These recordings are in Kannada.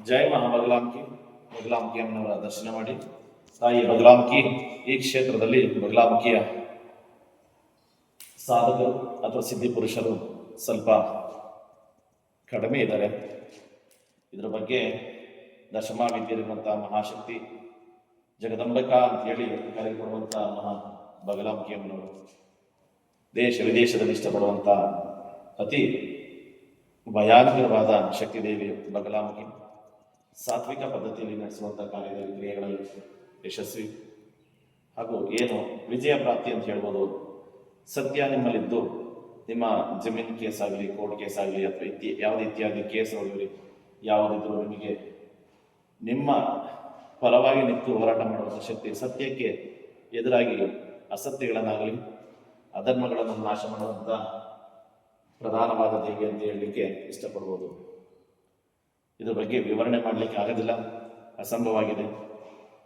ಜೈ ಮಹಾಬಗಲಾಂಕಿ ಬಗಲಾಮುಖಿ ಅಮ್ಮನವರ ದರ್ಶನ ಮಾಡಿ ತಾಯಿ ಬಗಲಾಮುಖಿ ಈ ಕ್ಷೇತ್ರದಲ್ಲಿ ಬಗಲಾಮುಖಿಯ ಸಾಧಕರು ಅಥವಾ ಸಿದ್ಧಿ ಪುರುಷರು ಸ್ವಲ್ಪ ಕಡಿಮೆ ಇದ್ದಾರೆ. ಇದರ ಬಗ್ಗೆ ದಶಮಾವಿದ್ಯರಿರುವಂತಹ ಮಹಾಶಕ್ತಿ ಜಗದಂಬಿಕಾ ಅಂತ ಹೇಳಿ ಕರೆಯಲ್ಪಡುವಂತಹ ಮಹಾ ಬಗಲಾಮುಖಿ ಅಮ್ಮನವರು ದೇಶ ವಿದೇಶದಲ್ಲಿ ಇಷ್ಟಪಡುವಂಥ ಅತಿ ಭಯಾನಕರವಾದ ಶಕ್ತಿ ದೇವಿ ಬಗಲಾಮುಖಿ ಸಾತ್ವಿಕ ಪದ್ಧತಿಯಲ್ಲಿ ನಡೆಸುವಂಥ ಕಾರ್ಯದಲ್ಲಿ ಕ್ರಿಯೆಗಳಲ್ಲಿ ಯಶಸ್ವಿ ಹಾಗೂ ಏನು ವಿಜಯ ಪ್ರಾಪ್ತಿ ಅಂತ ಹೇಳ್ಬೋದು. ಸತ್ಯ ನಿಮ್ಮಲ್ಲಿದ್ದು ನಿಮ್ಮ ಜಮೀನು ಕೇಸ್ ಆಗಲಿ, ಕೋರ್ಟ್ ಕೇಸ್ ಆಗಲಿ ಅಥವಾ ಯಾವುದೇ ಇತ್ಯಾದಿ ಕೇಸ್ಗಳು ಯಾವುದಿದ್ರು ನಿಮಗೆ ನಿಮ್ಮ ಪರವಾಗಿ ನಿಂತು ಹೋರಾಟ ಮಾಡುವಂಥ ಶಕ್ತಿ, ಸತ್ಯಕ್ಕೆ ಎದುರಾಗಿ ಅಸತ್ಯಗಳನ್ನಾಗಲಿ ಅಧರ್ಮಗಳನ್ನು ನಾಶ ಮಾಡುವಂಥ ಪ್ರಧಾನವಾದ ದೇವಿ ಅಂತ ಹೇಳಲಿಕ್ಕೆ ಇಷ್ಟಪಡ್ಬೋದು. ಇದ್ರ ಬಗ್ಗೆ ವಿವರಣೆ ಮಾಡಲಿಕ್ಕೆ ಆಗೋದಿಲ್ಲ, ಅಸಂಭವವಾಗಿದೆ.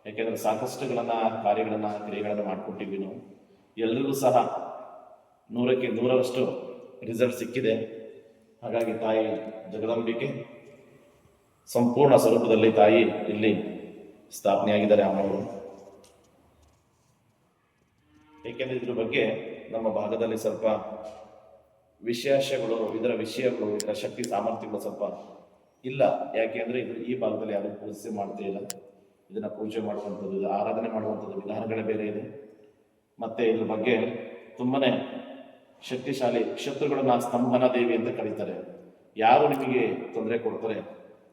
ಯಾಕೆಂದರೆ ಸಾಕಷ್ಟುಗಳನ್ನು ಕಾರ್ಯಗಳನ್ನು ಕ್ರಿಯೆಗಳನ್ನು ಮಾಡಿಕೊಟ್ಟಿದ್ವಿ ನಾವು. ಎಲ್ಲರಿಗೂ ಸಹ 100ಕ್ಕೆ 100ರಷ್ಟು ರಿಸಲ್ಟ್ ಸಿಕ್ಕಿದೆ. ಹಾಗಾಗಿ ತಾಯಿ ಜಗದಂಬಿಕೆ ಸಂಪೂರ್ಣ ಸ್ವರೂಪದಲ್ಲಿ ತಾಯಿ ಇಲ್ಲಿ ಸ್ಥಾಪನೆಯಾಗಿದ್ದಾರೆ ಅಮ್ಮವರು. ಏಕೆಂದರೆ ಇದ್ರ ಬಗ್ಗೆ ನಮ್ಮ ಭಾಗದಲ್ಲಿ ಸ್ವಲ್ಪ ವಿಶೇಷಗಳು, ಇದರ ವಿಷಯಗಳು, ಇದರ ಶಕ್ತಿ ಸಾಮರ್ಥ್ಯಗಳು ಸ್ವಲ್ಪ ಇಲ್ಲ. ಯಾಕೆ ಅಂದರೆ ಇದು ಈ ಭಾಗದಲ್ಲಿ ಯಾರು ಪೂಜೆ ಮಾಡ್ತಾ ಇಲ್ಲ. ಇದನ್ನ ಪೂಜೆ ಮಾಡುವಂಥದ್ದು, ಆರಾಧನೆ ಮಾಡುವಂಥದ್ದು ವಿಧಾನಗಳೇ ಬೇರೆ ಇದೆ. ಮತ್ತೆ ಇದ್ರ ಬಗ್ಗೆ ತುಂಬಾನೇ ಶಕ್ತಿಶಾಲಿ ಶತ್ರುಗಳನ್ನ ಸ್ತಂಭನ ದೇವಿ ಅಂತ ಕರೀತಾರೆ. ಯಾರು ನಿಮಗೆ ತೊಂದರೆ ಕೊಡ್ತಾರೆ,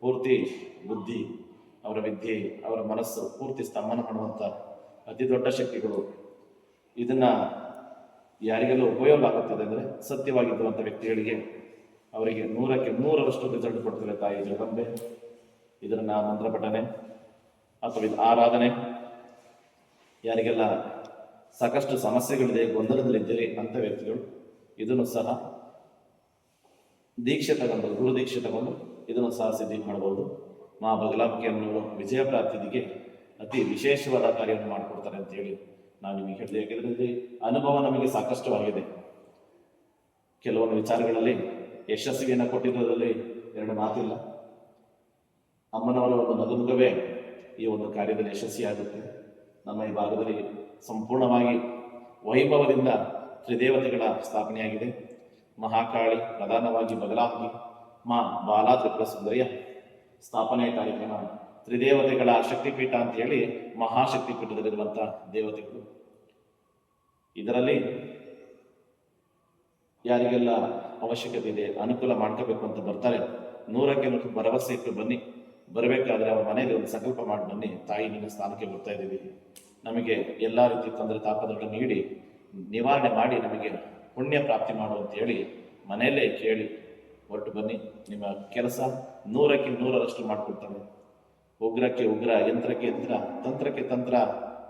ಪೂರ್ತಿ ಬುದ್ಧಿ, ಅವರ ವಿದ್ಯೆ, ಅವರ ಮನಸ್ಸು ಪೂರ್ತಿ ಸ್ತಂಭನ ಮಾಡುವಂಥ ಅತಿ ದೊಡ್ಡ ಶಕ್ತಿಗಳು. ಇದನ್ನ ಯಾರಿಗೆಲ್ಲ ಉಪಯೋಗ ಆಗುತ್ತದೆ ಅಂದರೆ ಸತ್ಯವಾಗಿದ್ದಂಥ ವ್ಯಕ್ತಿಗಳಿಗೆ, ಅವರಿಗೆ 100ಕ್ಕೆ 100ರಷ್ಟು ರಿಸಲ್ಟ್ ಕೊಡ್ತಾರೆ ತಾಯಿ ಜಗದಂಬೆ. ಇದನ್ನ ಮಂತ್ರ ಪಠನೆ ಅಥವಾ ಇದು ಆರಾಧನೆ, ಯಾರಿಗೆಲ್ಲ ಸಾಕಷ್ಟು ಸಮಸ್ಯೆಗಳಿದೆ, ಗೊಂದಲದಲ್ಲಿದ್ದೀರಿ ಅಂತ ವ್ಯಕ್ತಿಗಳು ಇದನ್ನು ಸಹ ದೀಕ್ಷೆ ತಗೊಂಡು, ಗುರು ದೀಕ್ಷೆ ತಗೊಂಡು ಇದನ್ನು ಸಹ ಸಿದ್ಧಿ ಮಾಡಬಹುದು. ಮಾ ಬಗಲಾಮುಖಿ ಅಮ್ಮನವರು ವಿಜಯ ಪ್ರಾಪ್ತಿಗೆ ಅತಿ ವಿಶೇಷವಾದ ಕಾರ್ಯವನ್ನು ಮಾಡಿಕೊಡ್ತಾರೆ ಅಂತ ಹೇಳಿ ನಾವು ನಿಮಗೆ ಹೇಳಿದೆ. ಯಾಕೆಂದರೆ ಅನುಭವ ನಮಗೆ ಸಾಕಷ್ಟು ಆಗಿದೆ. ಕೆಲವೊಂದು ವಿಚಾರಗಳಲ್ಲಿ ಯಶಸ್ವಿಯನ್ನು ಕೊಟ್ಟಿರೋದ್ರಲ್ಲಿ ಎರಡು ಮಾತಿಲ್ಲ. ಅಮ್ಮನವರ ಒಂದು ನಗುಮುಖವೇ ಈ ಒಂದು ಕಾರ್ಯದಲ್ಲಿ ಯಶಸ್ವಿಯಾಗುತ್ತೆ. ನಮ್ಮ ಈ ಭಾಗದಲ್ಲಿ ಸಂಪೂರ್ಣವಾಗಿ ವೈಭವದಿಂದ ತ್ರಿದೇವತೆಗಳ ಸ್ಥಾಪನೆಯಾಗಿದೆ. ಮಹಾಕಾಳಿ, ಪ್ರಧಾನವಾಗಿ ಬಗಲಾಮುಖಿ, ಮಾ ಬಾಲಾ ತ್ರಿಪುರ ಸುಂದರಿಯ ಸ್ಥಾಪನೆಯ ಕಾರ್ಯಕ್ರಮ, ತ್ರಿದೇವತೆಗಳ ಶಕ್ತಿಪೀಠ ಅಂತ ಹೇಳಿ ಮಹಾಶಕ್ತಿಪೀಠದಲ್ಲಿರುವಂಥ ದೇವತೆಗಳು. ಇದರಲ್ಲಿ ಯಾರಿಗೆಲ್ಲ ಅವಶ್ಯಕತೆ ಇದೆ, ಅನುಕೂಲ ಮಾಡ್ಕೋಬೇಕು ಅಂತ ಬರ್ತಾರೆ, 100ಕ್ಕೆ 100 ಭರವಸೆ ಇಟ್ಟು ಬನ್ನಿ. ಬರಬೇಕಾದ್ರೆ ಅವ್ರ ಮನೆಯಲ್ಲಿ ಒಂದು ಸಂಕಲ್ಪ ಮಾಡಿ ಬನ್ನಿ. ತಾಯಿ ನಿನ್ನ ಸ್ಥಾನಕ್ಕೆ ಬರ್ತಾ ಇದ್ದೀವಿ, ನಮಗೆ ಎಲ್ಲ ರೀತಿ ತೊಂದರೆ ತಾಪಗಳನ್ನು ನೀಡಿ ನಿವಾರಣೆ ಮಾಡಿ ನಮಗೆ ಪುಣ್ಯ ಪ್ರಾಪ್ತಿ ಮಾಡು ಅಂತ ಹೇಳಿ ಮನೆಯಲ್ಲೇ ಕೇಳಿ ಹೊರಟು ಬನ್ನಿ. ನಿಮ್ಮ ಕೆಲಸ 100ಕ್ಕೆ 100ರಷ್ಟು ಮಾಡಿಕೊಡ್ತಾನೆ. ಉಗ್ರಕ್ಕೆ ಉಗ್ರ, ಯಂತ್ರಕ್ಕೆ ಯಂತ್ರ, ತಂತ್ರಕ್ಕೆ ತಂತ್ರ,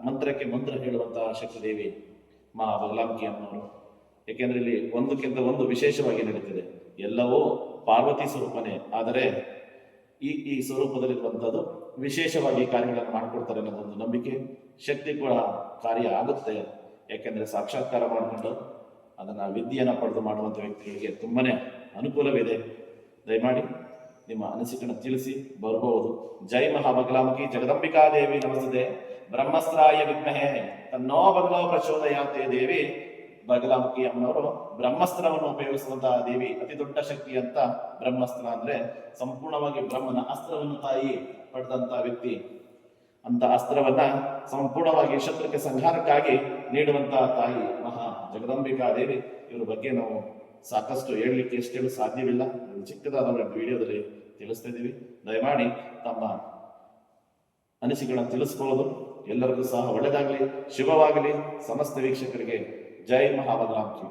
ಮಂತ್ರಕ್ಕೆ ಮಂತ್ರ ಹೇಳುವಂತಹ ಶಕ್ತಿ ದೇವಿ ಮಾ ಬಗಲಾಮುಖಿ ಅಮ್ಮನವರು. ಏಕೆಂದರೆ ಇಲ್ಲಿ ಒಂದಕ್ಕಿಂತ ಒಂದು ವಿಶೇಷವಾಗಿ ನಡೀತಿದೆ. ಎಲ್ಲವೂ ಪಾರ್ವತಿ ಸ್ವರೂಪನೇ, ಆದರೆ ಈ ಸ್ವರೂಪದಲ್ಲಿರುವಂಥದ್ದು ವಿಶೇಷವಾಗಿ ಕಾರ್ಯಗಳನ್ನು ಮಾಡಿಕೊಡ್ತಾರೆ ಅನ್ನೋದೊಂದು ನಂಬಿಕೆ. ಶಕ್ತಿ ಕೂಡ ಕಾರ್ಯ ಆಗುತ್ತೆ. ಯಾಕೆಂದರೆ ಸಾಕ್ಷಾತ್ಕಾರ ಮಾಡಿಕೊಂಡು ಅದನ್ನು ವಿದ್ಯೆಯನ್ನು ಪಡೆದು ಮಾಡುವಂಥ ವ್ಯಕ್ತಿಗಳಿಗೆ ತುಂಬನೇ ಅನುಕೂಲವಿದೆ. ದಯಮಾಡಿ ನಿಮ್ಮ ಅನಿಸಿಕೆಯನ್ನು ತಿಳಿಸಿ ಬರಬಹುದು. ಜೈ ಮಹಾಬಗಲಾಮುಖಿ ಜಗದಂಬಿಕಾ ದೇವಿ ನಮಸ್ತೆ. ಬ್ರಹ್ಮಸ್ತ್ರಾಯ ವಿದ್ಮಹೇ ತನ್ನೋ ಬಗಲೋ ಪ್ರಚೋದಯಾತೆ ದೇವಿ. ಬಗಲಾಮುಖಿ ಅಮ್ಮನವರು ಬ್ರಹ್ಮಾಸ್ತ್ರವನ್ನು ಉಪಯೋಗಿಸುವಂತಹ ದೇವಿ. ಅತಿ ದೊಡ್ಡ ಶಕ್ತಿ ಅಂತ ಬ್ರಹ್ಮಾಸ್ತ್ರ ಅಂದ್ರೆ ಸಂಪೂರ್ಣವಾಗಿ ಬ್ರಹ್ಮನ ಅಸ್ತ್ರವನ್ನು ತಾಯಿ ಪಡೆದಂತ ವ್ಯಕ್ತಿ. ಅಂತ ಅಸ್ತ್ರವನ್ನ ಸಂಪೂರ್ಣವಾಗಿ ಶತ್ರುಕ್ಕೆ ಸಂಹಾರಕ್ಕಾಗಿ ನೀಡುವಂತಹ ತಾಯಿ ಮಹಾ ಜಗದಂಬಿಕಾ ದೇವಿ. ಇವರ ಬಗ್ಗೆ ನಾವು ಸಾಕಷ್ಟು ಹೇಳಲಿಕ್ಕೆ ಎಷ್ಟೇಳು ಸಾಧ್ಯವಿಲ್ಲ. ಚಿಕ್ಕದಾದ ವಿಡಿಯೋದಲ್ಲಿ ತಿಳಿಸ್ತಾ ಇದ್ದೀವಿ. ದಯಮಾಡಿ ತಮ್ಮ ಅನಿಸಿಕೆಗಳನ್ನು ತಿಳಿಸ್ಕೊಳ್ಳೋದು. ಎಲ್ಲರಿಗೂ ಸಹ ಒಳ್ಳೆಯದಾಗಲಿ, ಶುಭವಾಗಲಿ. ಸಮಸ್ತ ವೀಕ್ಷಕರಿಗೆ ಜೈ ಮಹಾಬಗಲಾಮುಖಿ.